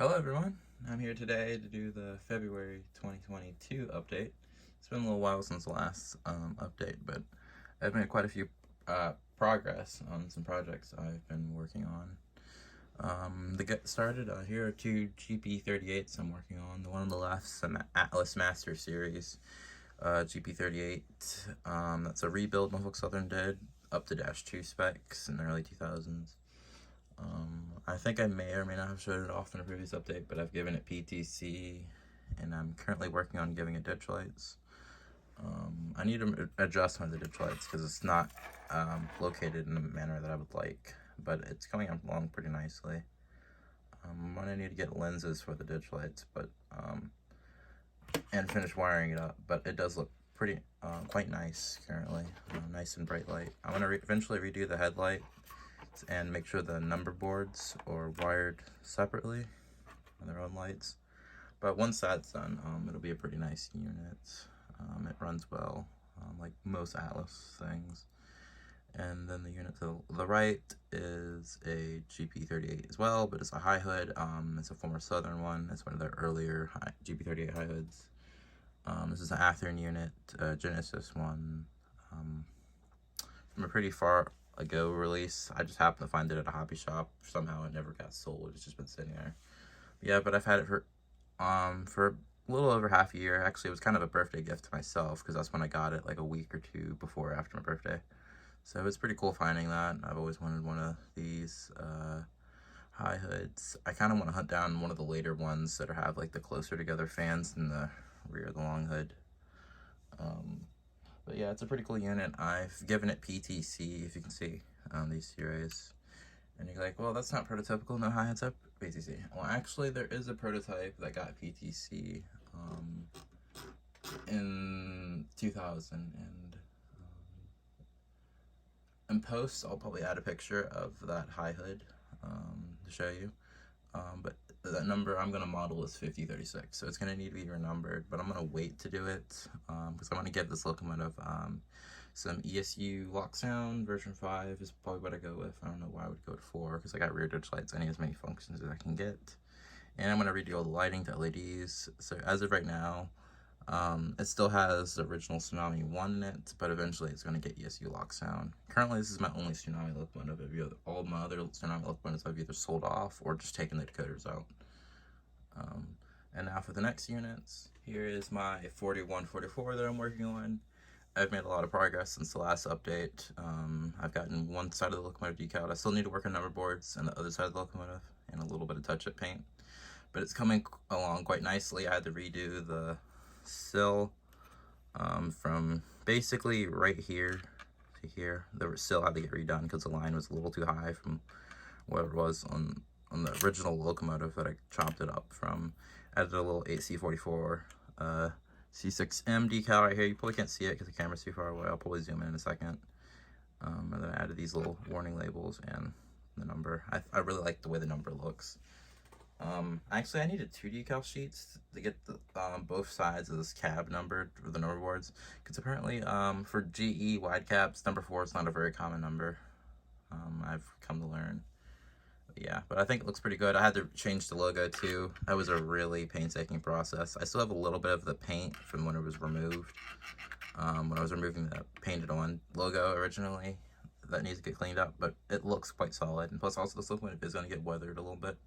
Hello everyone, I'm here today to do the February 2022 update. It's been a little while since the last update, but I've made quite a few progress on some projects I've been working on. To get started, here are two GP38s I'm working on. The one on the left is an Atlas Master Series GP38. That's a rebuild Norfolk Southern did, up to -2 specs in the early 2000s. I think I may or may not have showed it off in a previous update, but I've given it PTC, and I'm currently working on giving it ditch lights. I need to adjust one of the ditch lights because it's not located in the manner that I would like, but it's going along pretty nicely. I'm going to need to get lenses for the ditch lights, but and finish wiring it up, but it does look pretty quite nice currently. Nice and bright light. I'm going to eventually redo the headlight and make sure the number boards are wired separately on their own lights. But once that's done, it'll be a pretty nice unit. It runs well, like most Atlas things. And then the unit to the right is a GP38 as well, but it's a high hood. It's a former Southern one. It's one of the earlier GP38 high hoods. This is an Athearn unit, Genesis one, from a pretty far ago release. I just happened to find it at a hobby shop. Somehow it never got sold. It's just been sitting there. Yeah, but I've had it for a little over half a year. Actually, it was kind of a birthday gift to myself because that's when I got it, like a week or two before after my birthday. So it's pretty cool finding that. I've always wanted one of these high hoods. I kind of want to hunt down one of the later ones that have like the closer together fans in the rear of the long hood. But yeah, it's a pretty cool unit. I've given it PTC, if you can see these two rays. And you're like, well, that's not prototypical, no high-heads up PTC. Well, actually, there is a prototype that got PTC in 2000. And in post, I'll probably add a picture of that high hood to show you. But that number I'm going to model is 5036, so it's going to need to be renumbered, but I'm going to wait to do it because I want to give this locomotive some ESU lock sound. Version 5 is probably what I go with. I don't know why I would go with 4 because I got rear ditch lights. I need as many functions as I can get. And I'm going to redo all the lighting to LEDs. So as of right now, it still has the original Tsunami 1 in it, but eventually it's going to get ESU lock sound. Currently, this is my only Tsunami locomotive. All my other Tsunami locomotives I've either sold off or just taken the decoders out. And now for the next units, here is my 4144 that I'm working on. I've made a lot of progress since the last update. I've gotten one side of the locomotive decaled. I still need to work on number boards and the other side of the locomotive and a little bit of touch-up paint. But it's coming along quite nicely. I had to redo the sill from basically right here to here. The sill had to get redone because the line was a little too high from what it was on the original locomotive that I chopped it up from. Added a little AC44 C6M decal right here. You probably can't see it because the camera's too far away. I'll probably zoom in a second. And then I added these little warning labels and the number. I really like the way the number looks. Actually, I needed 2 decal sheets to get the, both sides of this cab numbered for the number boards. Because apparently, for GE wide cabs, number 4 is not a very common number. I've come to learn. Yeah, but I think it looks pretty good. I had to change the logo too. That was a really painstaking process. I still have a little bit of the paint from when it was removed. When I was removing the painted on logo originally. That needs to get cleaned up, but it looks quite solid. And plus also this locomotive is going to get weathered a little bit.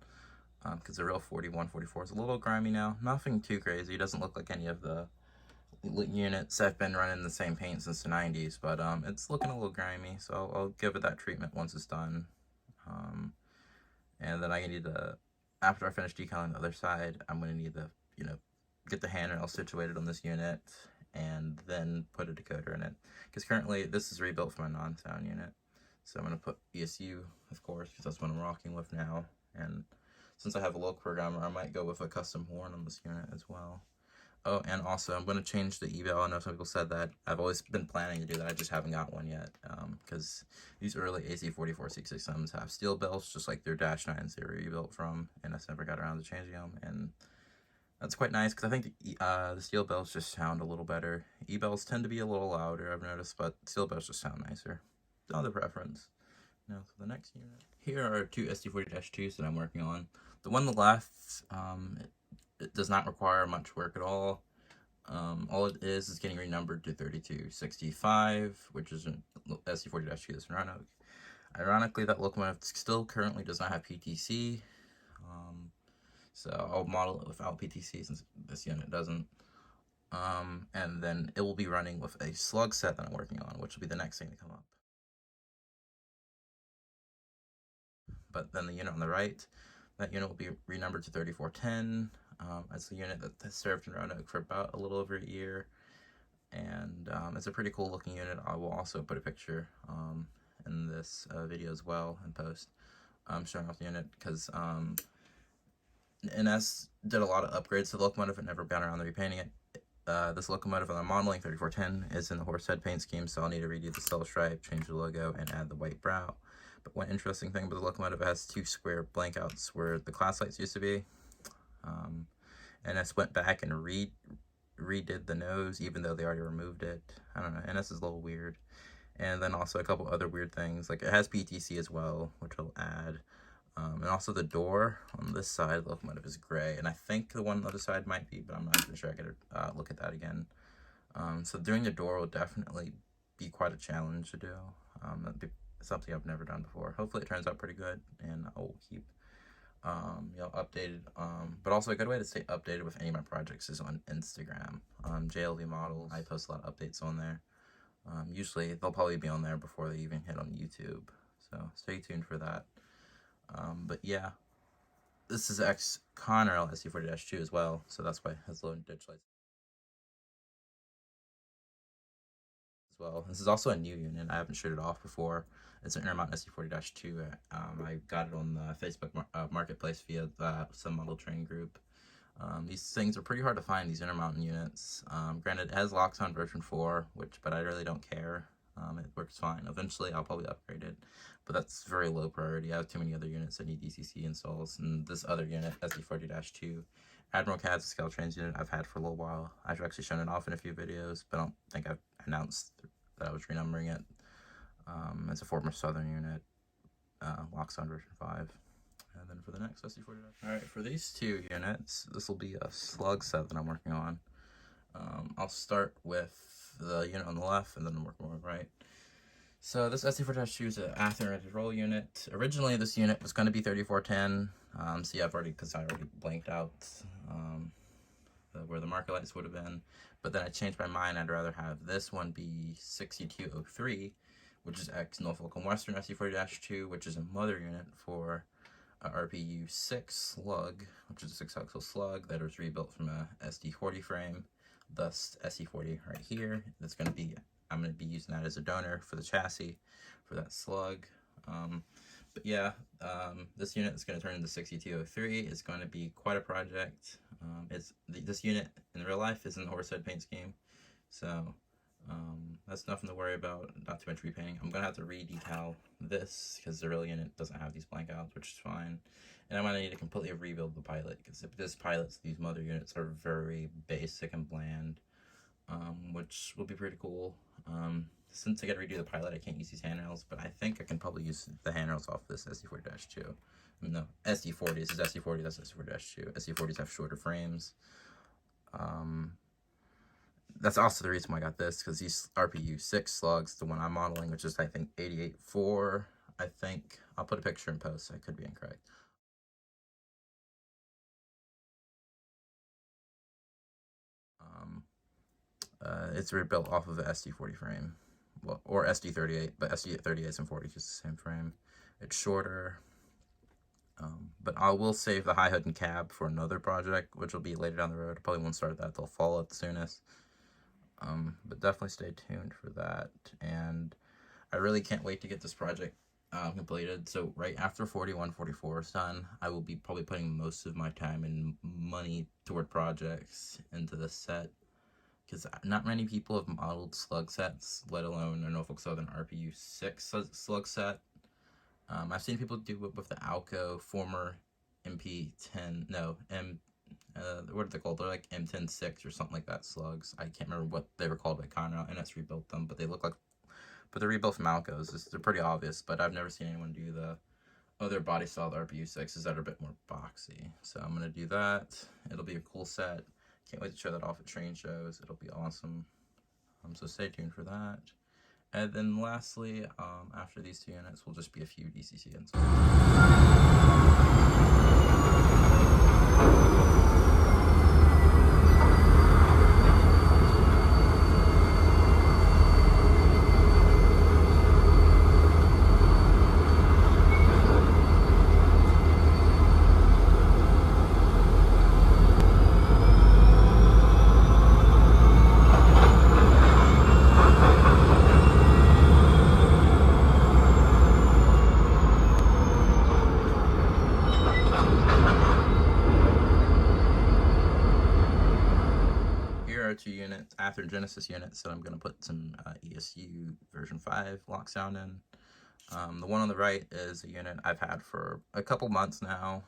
Because the real 4144 is a little grimy now. Nothing too crazy. It doesn't look like any of the units. I've been running the same paint since the 90s, but it's looking a little grimy. So I'll give it that treatment once it's done. And then I need to, after I finish decaling the other side, I'm going to need to, get the handrail situated on this unit and then put a decoder in it. Because currently this is rebuilt from a non-sound unit. So I'm going to put ESU, of course, because that's what I'm rocking with now. And since I have a local programmer, I might go with a custom horn on this unit as well. Oh, and also I'm going to change the eval. I know some people said that. I've always been planning to do that. I just haven't got one yet. Because these early AC44 667s have steel belts, just like their -9s they were rebuilt from. And I just never got around to changing them. And that's quite nice because I think the steel belts just sound a little better. E-belts tend to be a little louder, I've noticed, but steel belts just sound nicer. Another preference. Now for the next unit. Here are 2 SD40-2s that I'm working on. The one on the left, it does not require much work at all. All it is getting renumbered to 3265, which is an SE40-2 that's in Roanoke. Ironically, that locomotive still currently does not have PTC, so I'll model it without PTC since this unit doesn't. And then it will be running with a slug set that I'm working on, which will be the next thing to come up. But then the unit on the right, that unit will be renumbered to 3410. It's a unit that has served in Roanoke for about a little over a year, and it's a pretty cool looking unit. I will also put a picture in this video as well in post, showing off the unit, because NS did a lot of upgrades to the locomotive and never got around to repainting it. This locomotive on the modeling 3410 is in the horsehead paint scheme, so I'll need to redo the cell stripe, change the logo, and add the white brow. But one interesting thing about the locomotive, it has two square blank outs where the class lights used to be. NS went back and redid the nose, even though they already removed it. I don't know, NS is a little weird. And then also a couple other weird things, like it has PTC as well, which I'll add. And also the door on this side of the locomotive is gray, and I think the one on the other side might be, but I'm not even sure. I gotta look at that again. So doing the door will definitely be quite a challenge to do. That'd be something I've never done before. Hopefully it turns out pretty good, and I will keep updated. But also a good way to stay updated with any of my projects is on Instagram. JLV Models, I post a lot of updates on there. Usually they'll probably be on there before they even hit on YouTube, so stay tuned for that. But yeah, this is Roanokerails SE40-2 as well, so that's why it has low ditch lights as well. This is also a new unit. I haven't showed it off before. It's an Intermount SE40-2. I got it on the Facebook marketplace via some model train group. These things are pretty hard to find, these Intermountain units. Granted, it has locks on version 4, but I really don't care. It works fine. Eventually, I'll probably upgrade it, but that's very low priority. I have too many other units that need DCC installs, and this other unit, SE40-2, Admiral Cad's Caltrains unit, I've had for a little while. I've actually shown it off in a few videos, but I don't think I've announced that I was renumbering it. It's a former Southern unit, locks on version 5. And then for the next SE40. Alright, for these two units, this will be a slug set that I'm working on. I'll start with the unit on the left, and then I'm working on the right. So this SE40-2 is an Atherin roll unit. Originally, this unit was going to be 3410. See, I already blanked out where the marker lights would have been. But then I changed my mind. I'd rather have this one be 6203, which is ex-Norfolk and Western SE40-2, which is a mother unit for RPU 6 slug, which is a 6-axle slug that was rebuilt from a SD40 frame, thus SE40 right here. I'm going to be using that as a donor for the chassis for that slug. But yeah, this unit is going to turn into 6203. It's going to be quite a project. This unit in real life is in the horsehead paint scheme, so that's nothing to worry about, not too much repainting. I'm going to have to re-decal this because the real unit doesn't have these blank outs, which is fine. And I'm going to need to completely rebuild the pilot, because these mother units are very basic and bland, which will be pretty cool. Since I got to redo the pilot, I can't use these handrails, but I think I can probably use the handrails off this SE40-2. I mean, no, SD40, this is SE40, that's SE40-2. SE40s have shorter frames. That's also the reason why I got this, because these RPU 6 slugs, the one I'm modeling, which is I think 88.4, I think. I'll put a picture in post, I could be incorrect. It's rebuilt off of the SD40 frame, well, or SD38, but SD38s and 40s is the same frame. It's shorter, but I will save the high hood and cab for another project, which will be later down the road. I probably won't start that till fall at the soonest. But definitely stay tuned for that, and I really can't wait to get this project completed. So right after 4144 is done, I will be probably putting most of my time and money toward projects into this set, because not many people have modeled slug sets, let alone a Norfolk Southern RPU 6 slug set. I've seen people do it with the Alco former MP10, no, what are they called? They're like M106 or something like that slugs. I can't remember what they were called by Conrail, and it's rebuilt them, but they look like, but they're rebuilt from Alcos. They're pretty obvious, but I've never seen anyone do the other body style RPU6s that are a bit more boxy. So I'm going to do that. It'll be a cool set. Can't wait to show that off at train shows. It'll be awesome. So stay tuned for that. And then lastly, after these two units, will just be a few DCC installs. Two units, Aether Genesis units that I'm going to put some ESU version 5 lock sound in. The one on the right is a unit I've had for a couple months now,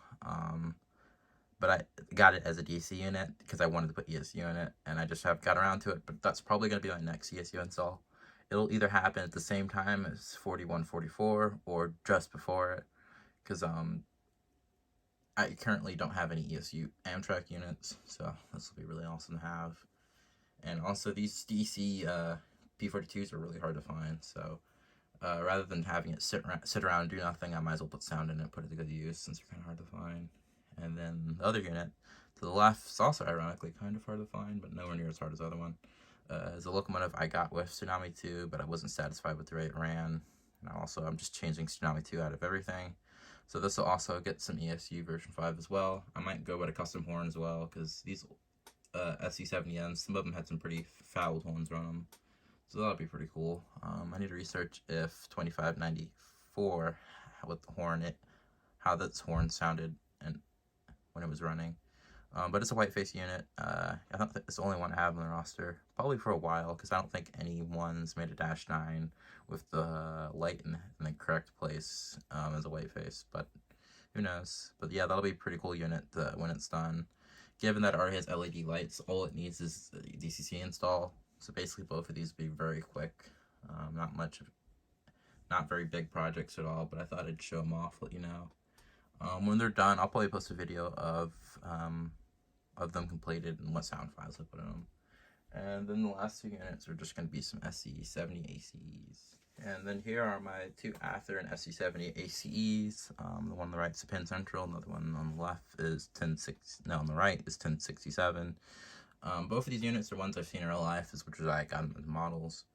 but I got it as a DC unit because I wanted to put ESU in it, and I just have got around to it, but that's probably going to be my next ESU install. It'll either happen at the same time as 4144 or just before it, because I currently don't have any ESU Amtrak units, so this will be really awesome to have. And also, these DC P42s are really hard to find, so rather than having it sit around and do nothing, I might as well put sound in it and put it to good use, since they're kind of hard to find. And then the other unit to the left is also ironically kind of hard to find, but nowhere near as hard as the other one. Is a locomotive I got with Tsunami 2, but I wasn't satisfied with the way it ran. And I'm just changing Tsunami 2 out of everything. So this will also get some ESU version 5 as well. I might go with a custom horn as well, because these SE70Ns, some of them had some pretty foul horns on them, so that'll be pretty cool. I need to research if 2594 with the horn, how this horn sounded and when it was running. But it's a whiteface unit. I don't think it's the only one I have on the roster, probably for a while, because I don't think anyone's made a -9 with the light in the correct place as a whiteface, but who knows. But yeah, that'll be a pretty cool unit when it's done. Given that it already has LED lights, all it needs is a DCC install. So basically both of these will be very quick. Not very big projects at all, but I thought I'd show them off, let you know. When they're done, I'll probably post a video of them completed and what sound files I put in them. And then the last two units are just going to be some SE70 Aces. And then here are my two Aether and SE70 ACEs. The one on the right is a Pin Central, another one on the left is on the right is 1067. Both of these units are ones I've seen in real life, which is why I got them as models.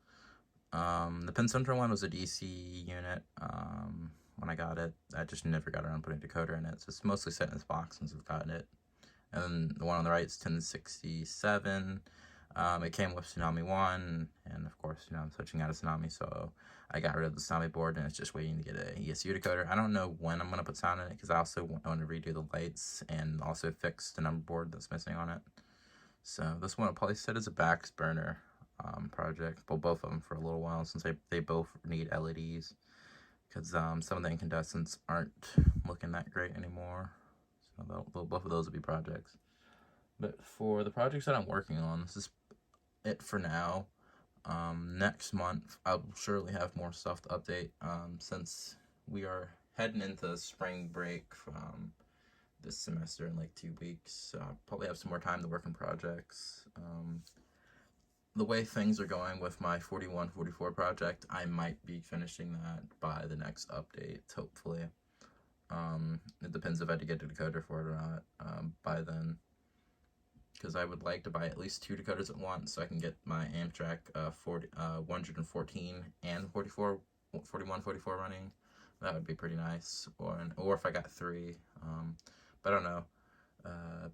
The Pin Central one was a DC unit. When I got it, I just never got around putting a decoder in it, so it's mostly set in this box since I've gotten it. And then the one on the right is 1067. It came with Tsunami 1, and of course, I'm switching out of Tsunami, so I got rid of the Tsunami board, and it's just waiting to get an ESU decoder. I don't know when I'm going to put sound in it, because I also want to redo the lights, and also fix the number board that's missing on it. So this one I'll probably set as a back burner project, well, both of them for a little while, since they both need LEDs, because some of the incandescents aren't looking that great anymore. So both of those will be projects. But for the projects that I'm working on, this is it for now. Next month, I'll surely have more stuff to update, since we are heading into spring break this semester in like 2 weeks. So I'll probably have some more time to work on projects. The way things are going with my 4144 project, I might be finishing that by the next update, hopefully. It depends if I had to get a decoder for it or not by then, because I would like to buy at least 2 decoders at once so I can get my Amtrak 114 and 4144 running. That would be pretty nice. Or if I got 3, but I don't know.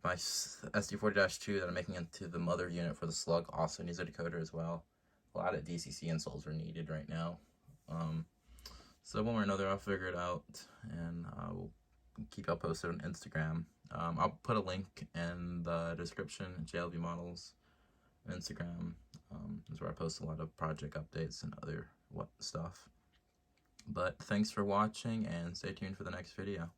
My SD40-2 that I'm making into the mother unit for the Slug also needs a decoder as well. A lot of DCC installs are needed right now. So one way or another, I'll figure it out, and I will keep y'all posted on Instagram. I'll put a link in the description. JLB Models Instagram is where I post a lot of project updates and other stuff. But thanks for watching, and stay tuned for the next video.